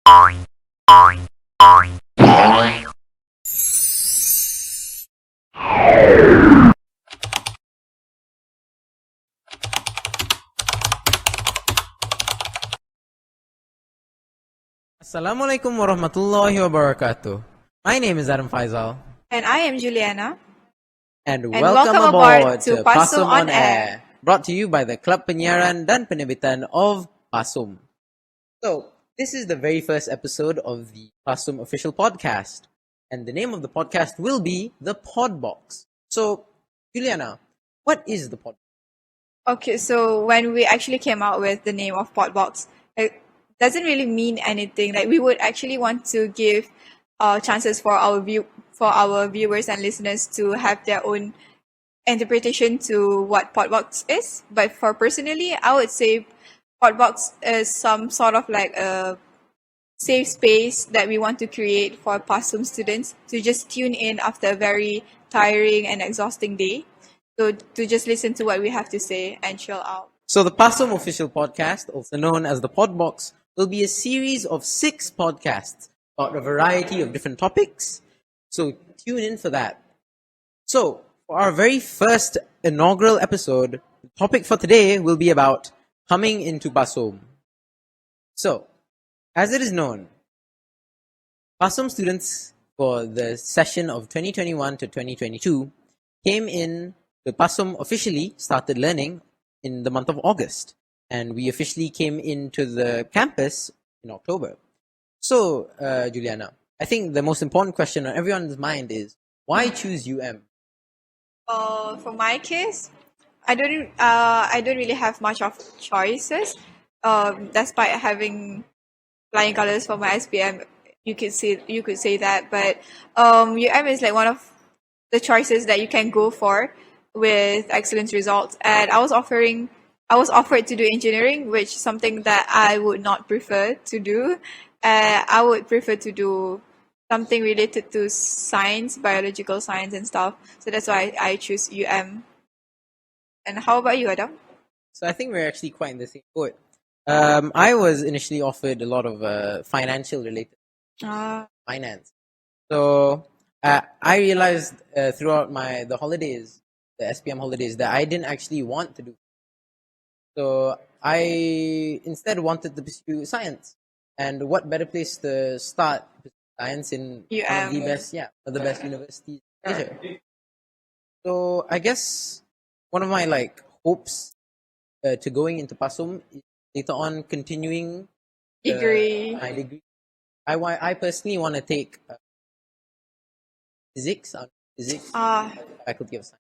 Assalamualaikum warahmatullahi wabarakatuh. My name is Adam Faisal. And I am Juliana. And welcome aboard to Pasum on Air. Brought to you by the Club Penyiaran dan Penerbitan of Pasum. So, this is the very first episode of the Pasum official podcast. And the name of the podcast will be The Podbox. So, Juliana, what is the Podbox? Okay, so when we actually came out with the name of Podbox, it doesn't really mean anything. Like, we would actually want to give chances for our viewers and listeners to have their own interpretation to what Podbox is. But for personally, I would say Podbox is some sort of like a safe space that we want to create for Pasum students to just tune in after a very tiring and exhausting day. So to just listen to what we have to say and chill out. So the Pasum official podcast, also known as the Podbox, will be a series of 6 podcasts about a variety of different topics. So tune in for that. So for our very first inaugural episode, the topic for today will be about coming into Pasum. So, as it is known, Pasum students for the session of 2021 to 2022 came in to Pasum officially started learning in the month of August. And we officially came into the campus in October. So, Juliana, I think the most important question on everyone's mind is, why choose UM? For my case, I don't really have much of choices. Despite having flying colors for my SPM, you could say that. But UM is like one of the choices that you can go for with excellent results. And I was offered to do engineering, which is something that I would not prefer to do. I would prefer to do something related to science, biological science and stuff. So that's why I choose UM. And how about you, Adam? So I think we're actually quite in the same boat. I was initially offered a lot of financial related finance. So I realized throughout the holidays, the SPM holidays, that I didn't actually want to do. So I instead wanted to pursue science. And what better place to start science in one of the best universities in Asia. So I guess one of my hopes to going into Pasum is later on continuing my degree. I personally want to take physics, faculty of science.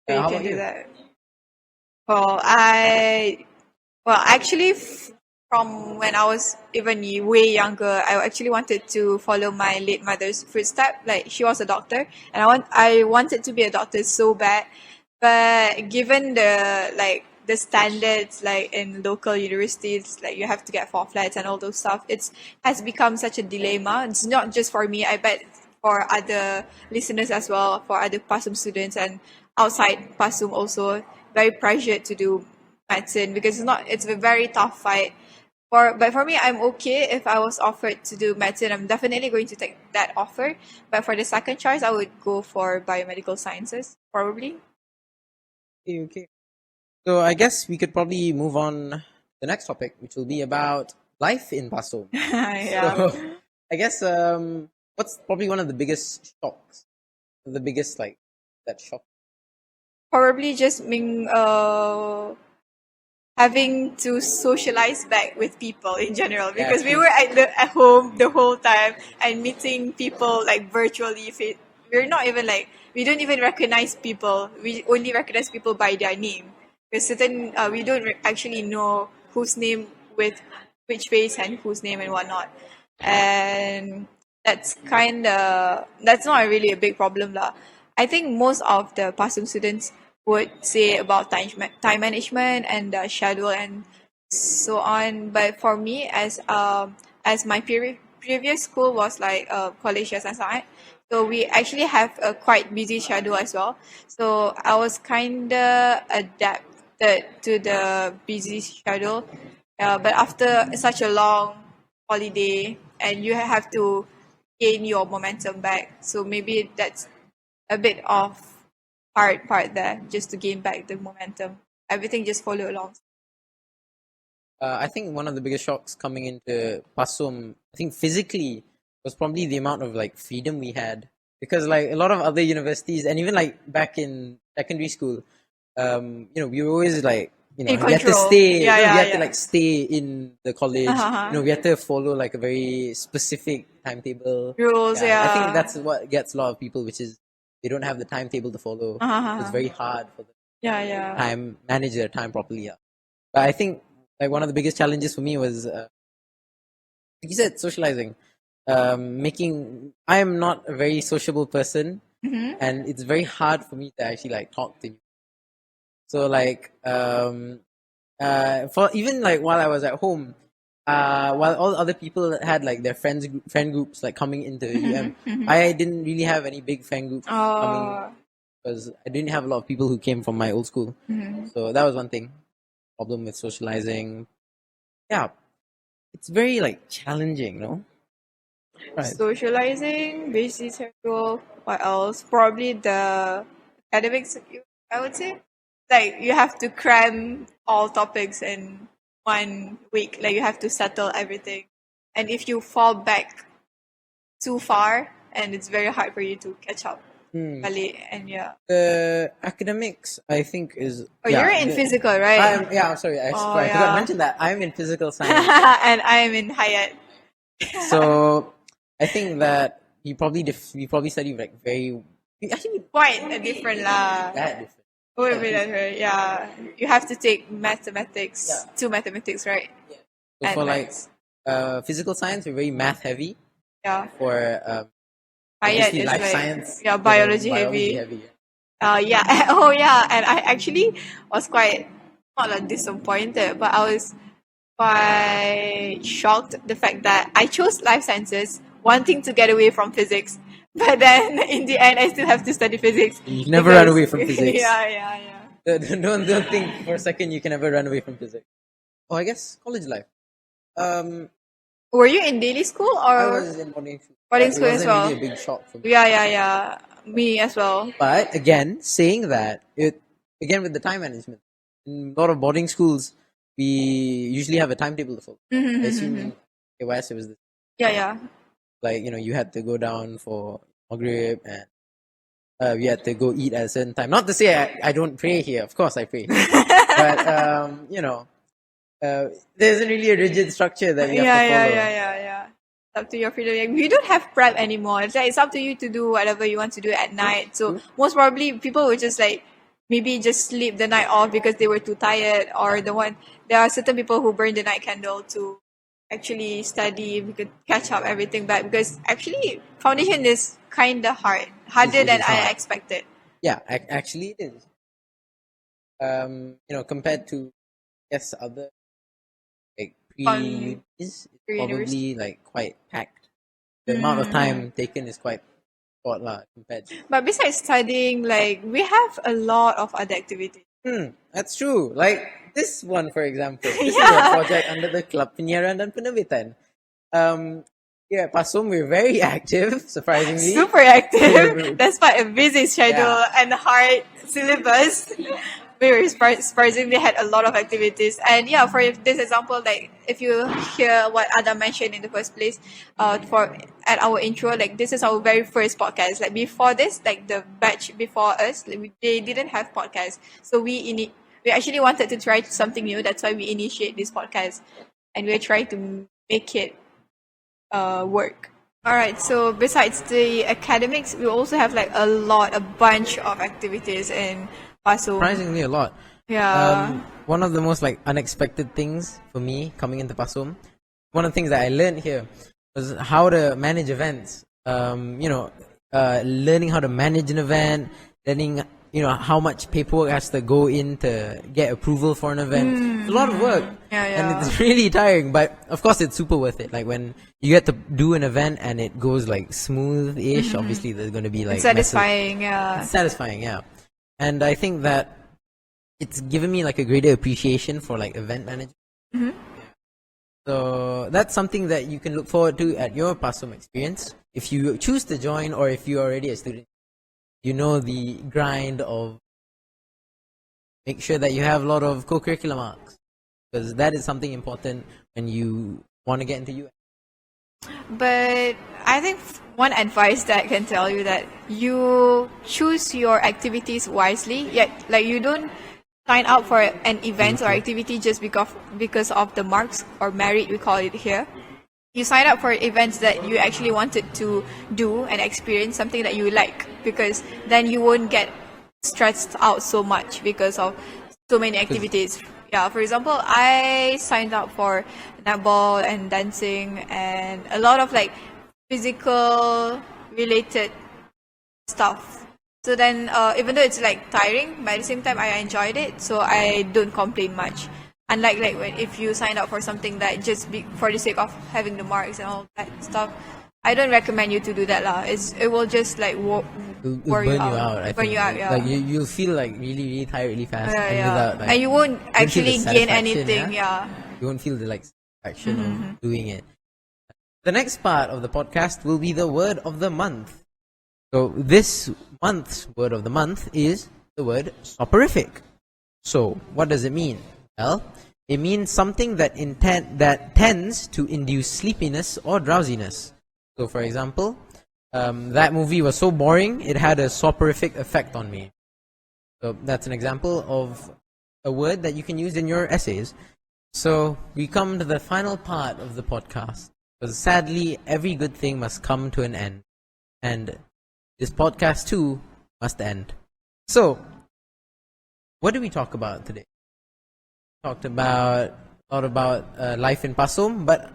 You how can about do you? that. Actually, from when I was even way younger, I actually wanted to follow my late mother's footsteps. Like, she was a doctor, and I wanted to be a doctor so bad. But given the standards like in local universities, like you have to get 4 flats and all those stuff, it has become such a dilemma. It's not just for me. I bet for other listeners as well, for other Pasum students and outside Pasum also, very pressured to do medicine because it's a very tough fight. But for me, I'm okay if I was offered to do medicine. I'm definitely going to take that offer. But for the second choice, I would go for biomedical sciences, probably. Okay. So I guess we could probably move on to the next topic, which will be about life in Pasum. Yeah. So I guess what's probably one of the biggest shocks? The biggest that shock? Probably just being having to socialize back with people in general because we were at home the whole time and meeting people like virtually. We're not even we don't even recognize people. We only recognize people by their name because we don't actually know whose name with which face and whose name and whatnot. And that's not really a big problem lah. I think most of the Pasum students would say about time management and schedule and so on. But for me, as my previous school was like college as I, so we actually have a quite busy schedule as well. So I was kinda adapted to the busy schedule. But after such a long holiday and you have to gain your momentum back. So maybe that's a bit of hard part there, just to gain back the momentum. Everything just follow along. I think one of the biggest shocks coming into Pasum, I think physically, was probably the amount of like freedom we had. Because like a lot of other universities, and even like back in secondary school, we were always like, In we had to control. stay, Yeah, we yeah, had to yeah. like stay in the college. Uh-huh. We had to follow like a very specific timetable. Rules, I think yeah. that's what gets a lot of people, which is they don't have the timetable to follow. Uh-huh. It's very hard for them Yeah, to yeah. manage their time properly. Yeah. But I think like one of the biggest challenges for me was, like you said, socializing. I am not a very sociable person, Mm-hmm. and it's very hard for me to actually like talk to you. So like, for even like while I was at home, while all other people had like their friend groups like coming into UM, I didn't really have any big friend groups coming Oh. because I didn't have a lot of people who came from my old school. So that was one thing. Problem with socializing. Yeah, it's very like challenging, no? Right. Socializing, busy schedule, what else? Probably the academics, I would say. Like, you have to cram all topics in 1 week. Like, you have to settle everything. And if you fall back too far, and it's very hard for you to catch up. Balik, and yeah. The academics, I think, is. Oh, you're in physical, right? I'm sorry. I forgot to mention that I'm in physical science. And I am in Hayat. So I think that we probably study like actually Quite a different lah. that different. Oh, right. Yeah. You have to take mathematics, Yeah. 2 mathematics, right? So And for like maths. physical science, we're very math heavy. Yeah. For Hayat obviously is life like, science, yeah, biology heavy. Yeah. Oh, yeah. And I actually was quite, not like disappointed, but I was quite shocked the fact that I chose life sciences, wanting to get away from physics. But then in the end, I still have to study physics. You never run away from physics. Yeah. Don't think for a second you can ever run away from physics. Oh, I guess college life. Were you in daily school or? I was in boarding school. Boarding school as well. It wasn't really a big shock for me. Yeah. Me as well. But again, saying that, with the time management, in a lot of boarding schools, we usually have a timetable to follow. I assume in AYS it was Yeah. like, you had to go down for Maghrib, and we had to go eat at a certain time. Not to say I don't pray here. Of course I pray. But, there isn't really a rigid structure that we have to follow. Yeah. It's up to your freedom. We don't have prep anymore. It's like it's up to you to do whatever you want to do at night. So most probably people would just like maybe just sleep the night off because they were too tired, or there are certain people who burn the night candle to actually study. We could catch up everything back, because actually foundation is kinda harder than I expected. Yeah, actually it is. Compared to other like pre-unis, it's probably like quite packed. The amount of time taken is quite short compared to. But besides studying, like, we have a lot of other activities. That's true. Like this one, for example. This is a project under the Club Penyiaran dan Penerbitan. At Pasum, we're very active, surprisingly. Super active, despite a busy schedule and hard syllabus. We were surprisingly had a lot of activities. And yeah, for this example, like if you hear what Adam mentioned in the first place, at our intro, like this is our very first podcast. Like before this, like the batch before us, they didn't have podcasts. So we actually wanted to try something new. That's why we initiate this podcast, and we're trying to make it work. All right. So besides the academics, we also have like a bunch of activities in Pasum. Surprisingly a lot. Yeah. One of the most like unexpected things for me coming into Pasum, one of the things that I learned here was how to manage events. Learning how to manage an event, learning how much paperwork has to go in to get approval for an event. It's a lot of work. And it's really tiring, but of course it's super worth it. Like when you get to do an event and it goes like smooth-ish, obviously there's going to be like it's satisfying. It's satisfying, yeah. And I think that it's given me like a greater appreciation for like event management. So that's something that you can look forward to at your Pasum experience. If you choose to join, or if you're already a student, you know the grind of make sure that you have a lot of co-curricular marks, because that is something important when you want to get into US. But I think one advice that I can tell you that you choose your activities wisely. Yet, like you don't sign up for an event or activity just because of the marks or merit we call it here. You sign up for events that you actually wanted to do and experience something that you like, because then you won't get stressed out so much because of so many activities. Yeah, for example, I signed up for netball and dancing and a lot of like physical related stuff. So then, even though it's like tiring, but at the same time, I enjoyed it, so I don't complain much. Unlike like when if you sign up for something that just for the sake of having the marks and all that stuff, I don't recommend you to do that lah. It will just like It'll wear burn you out. I Burn think. you out, yeah. Like you'll feel like really, really tired really fast, Yeah, and yeah. without like, And you won't feel the actually gain satisfaction, anything, yeah. You won't feel the like satisfaction of doing it. The next part of the podcast will be the word of the month. So this month's word of the month is the word soporific. So what does it mean? Well, it means something that tends to induce sleepiness or drowsiness. So for example, that movie was so boring, it had a soporific effect on me. So that's an example of a word that you can use in your essays. So we come to the final part of the podcast, because sadly every good thing must come to an end, and this podcast too must end. So what did we talk about today? Talked about a lot about life in Pasum, but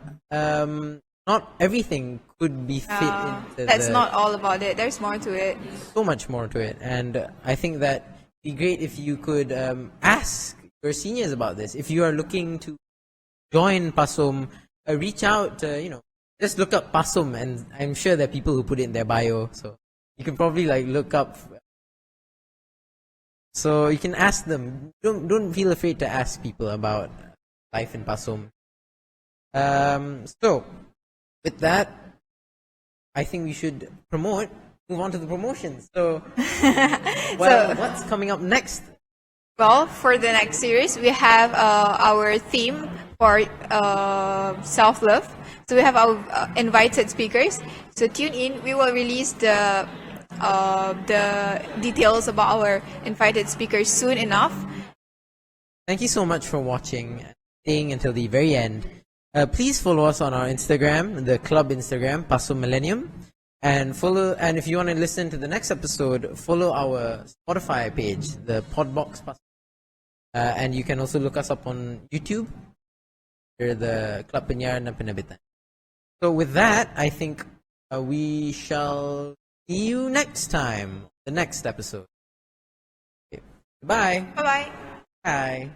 not everything could be fit into That's not all about it. There's more to it. so much more to it. And I think that it'd be great if you could ask your seniors about this. If you are looking to join Pasum, reach out, just look up Pasum, and I'm sure there are people who put it in their bio, so you can probably like look up. So you can ask them. Don't feel afraid to ask people about life in Pasum. So with that, I think we should move on to the promotions. So, what's coming up next? Well, for the next series, we have our theme for self-love. So we have our invited speakers. So tune in. We will release the details about our invited speakers soon enough. Thank you so much for watching, staying until the very end. Please follow us on our Instagram, the club Instagram, Pasum Millennium, and if you want to listen to the next episode, follow our Spotify page, the Podbox Pasum. And you can also look us up on YouTube. We're the Club Penyiaran dan Penerbitan. So with that, I think we shall see you next time, the next episode. Okay. Goodbye. Bye-bye. Bye.